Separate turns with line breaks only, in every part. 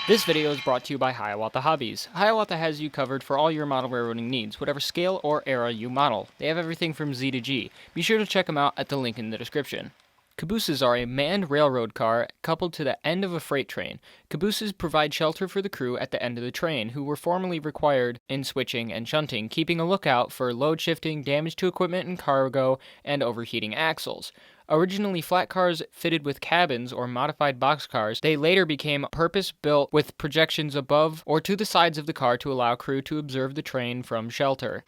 This video is brought to you by Hiawatha Hobbies. Hiawatha has you covered for all your model railroading needs, whatever scale or era you model. They have everything from Z to G. Be sure to check them out at the link in the description. Cabooses are a manned railroad car coupled to the end of a freight train. Cabooses provide shelter for the crew at the end of the train, who were formerly required in switching and shunting, keeping a lookout for load shifting, damage to equipment and cargo, and overheating axles. Originally flat cars fitted with cabins or modified boxcars, they later became purpose-built with projections above or to the sides of the car to allow crew to observe the train from shelter.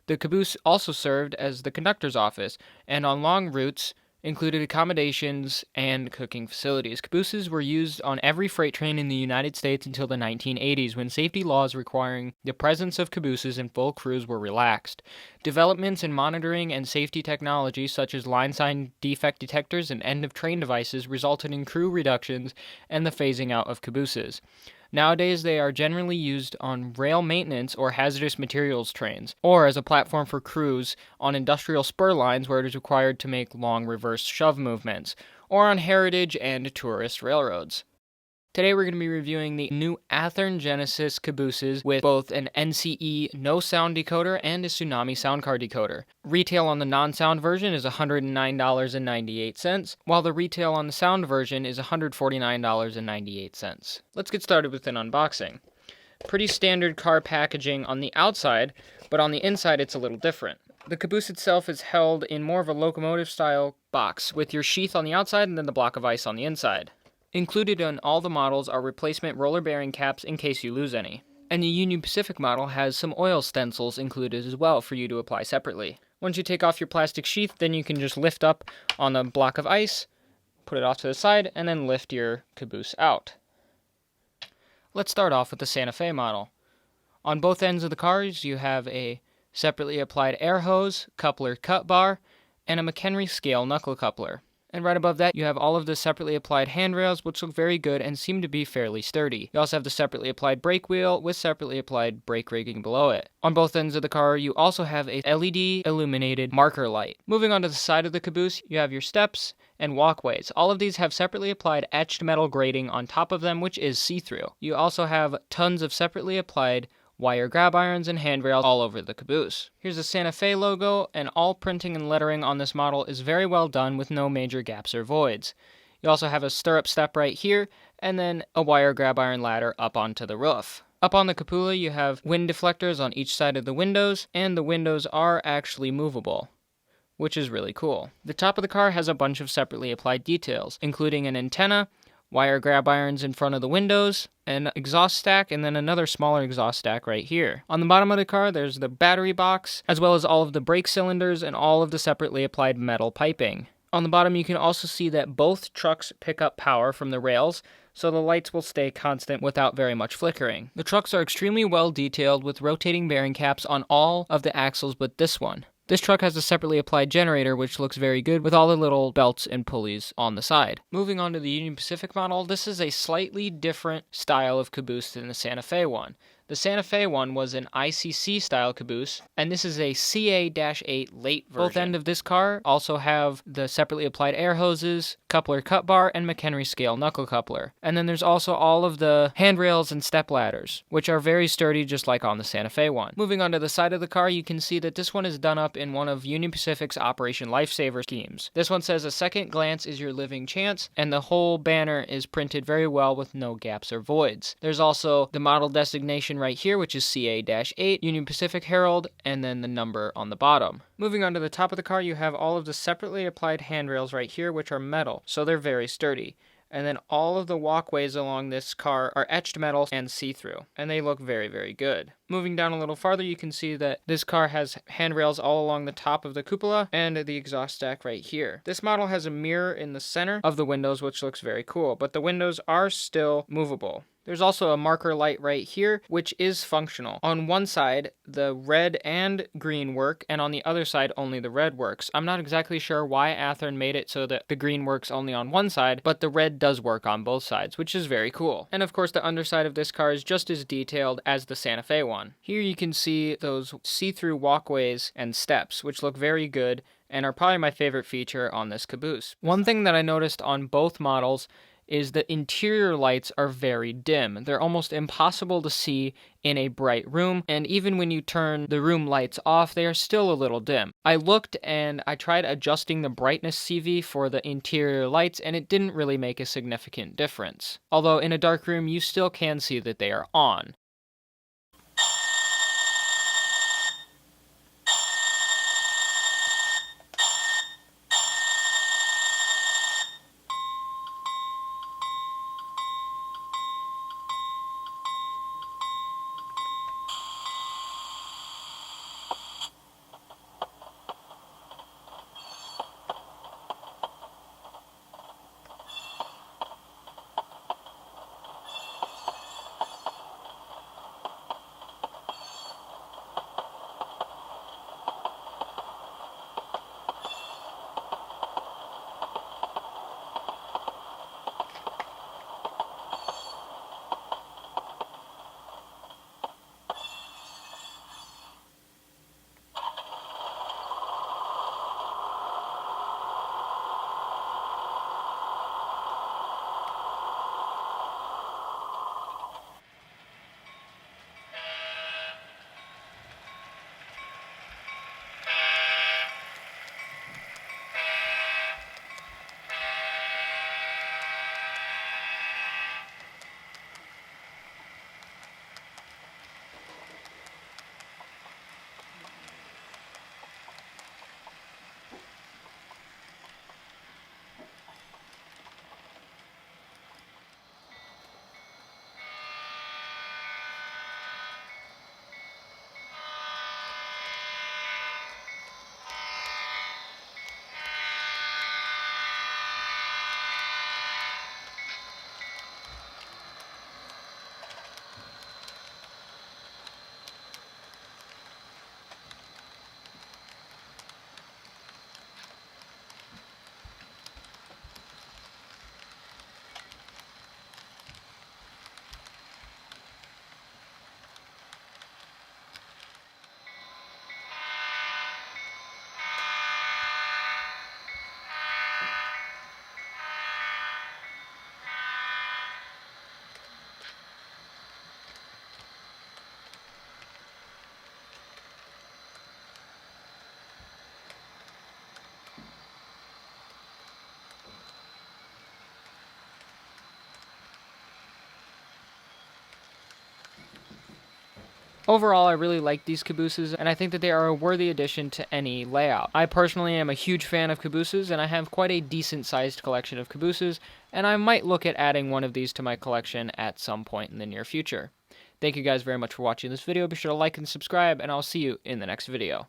The caboose also served as the conductor's office, and on long routes included accommodations and cooking facilities. Cabooses were used on every freight train in the United States until the 1980s, when safety laws requiring the presence of cabooses in full crews were relaxed. Developments in monitoring and safety technology, such as line sign defect detectors and end-of-train devices, resulted in crew reductions and the phasing out of cabooses. Nowadays, they are generally used on rail maintenance or hazardous materials trains, or as a platform for crews on industrial spur lines where it is required to make long reverse shove movements, or on heritage and tourist railroads. Today we're going to be reviewing the new Athern Genesis cabooses with both an NCE no sound decoder and a Tsunami sound card decoder. Retail on the non-sound version is $109.98, while the retail on the sound version is $149.98. Let's get started with an unboxing. Pretty standard car packaging on the outside, but on the inside it's a little different. The caboose itself is held in more of a locomotive-style box, with your sheath on the outside and then the block of ice on the inside. Included in all the models are replacement roller bearing caps in case you lose any. And the Union Pacific model has some oil stencils included as well for you to apply separately. Once you take off your plastic sheath, then you can just lift up on the block of ice, put it off to the side, and then lift your caboose out. Let's start off with the Santa Fe model. On both ends of the cars, you have a separately applied air hose, coupler cut bar, and a McHenry scale knuckle coupler. And right above that, you have all of the separately applied handrails, which look very good and seem to be fairly sturdy. You also have the separately applied brake wheel with separately applied brake rigging below it. On both ends of the car, you also have a LED illuminated marker light. Moving on to the side of the caboose, you have your steps and walkways. All of these have separately applied etched metal grating on top of them, which is see-through. You also have tons of separately applied wire grab irons and handrails all over the caboose. Here's the Santa Fe logo, and all printing and lettering on this model is very well done with no major gaps or voids. You also have a stirrup step right here, and then a wire grab iron ladder up onto the roof. Up on the cupola, you have wind deflectors on each side of the windows, and the windows are actually movable, which is really cool. The top of the car has a bunch of separately applied details, including an antenna, wire grab irons in front of the windows, an exhaust stack, and then another smaller exhaust stack right here. On the bottom of the car, there's the battery box, as well as all of the brake cylinders and all of the separately applied metal piping. On the bottom, you can also see that both trucks pick up power from the rails, so the lights will stay constant without very much flickering. The trucks are extremely well detailed with rotating bearing caps on all of the axles but this one. This truck has a separately applied generator, which looks very good with all the little belts and pulleys on the side. Moving on to the Union Pacific model, this is a slightly different style of caboose than the Santa Fe one. The Santa Fe one was an ICC style caboose, and this is a CA-8 late version. Both ends of this car also have the separately applied air hoses, coupler cut bar, and McHenry scale knuckle coupler. And then there's also all of the handrails and step ladders, which are very sturdy just like on the Santa Fe one. Moving on to the side of the car, you can see that this one is done up in one of Union Pacific's Operation Lifesaver schemes. This one says, "A second glance is your living chance," and the whole banner is printed very well with no gaps or voids. There's also the model designation right here, which is CA-8, Union Pacific Herald, and then the number on the bottom. Moving on to the top of the car, you have all of the separately applied handrails right here, which are metal, so they're very sturdy. And then all of the walkways along this car are etched metal and see-through, and they look very, very good. Moving down a little farther, you can see that this car has handrails all along the top of the cupola and the exhaust stack right here. This model has a mirror in the center of the windows, which looks very cool, but the windows are still movable. There's also a marker light right here, which is functional. On one side, the red and green work, and on the other side, only the red works. I'm not exactly sure why Athern made it so that the green works only on one side, but the red does work on both sides, which is very cool. And of course, the underside of this car is just as detailed as the Santa Fe one. Here you can see those see-through walkways and steps, which look very good and are probably my favorite feature on this caboose. One thing that I noticed on both models is the interior lights are very dim. They're almost impossible to see in a bright room, and even when you turn the room lights off, they are still a little dim. I looked and I tried adjusting the brightness CV for the interior lights, and it didn't really make a significant difference. Although in a dark room, you still can see that they are on. Overall, I really like these cabooses, and I think that they are a worthy addition to any layout. I personally am a huge fan of cabooses, and I have quite a decent-sized collection of cabooses, and I might look at adding one of these to my collection at some point in the near future. Thank you guys very much for watching this video. Be sure to like and subscribe, and I'll see you in the next video.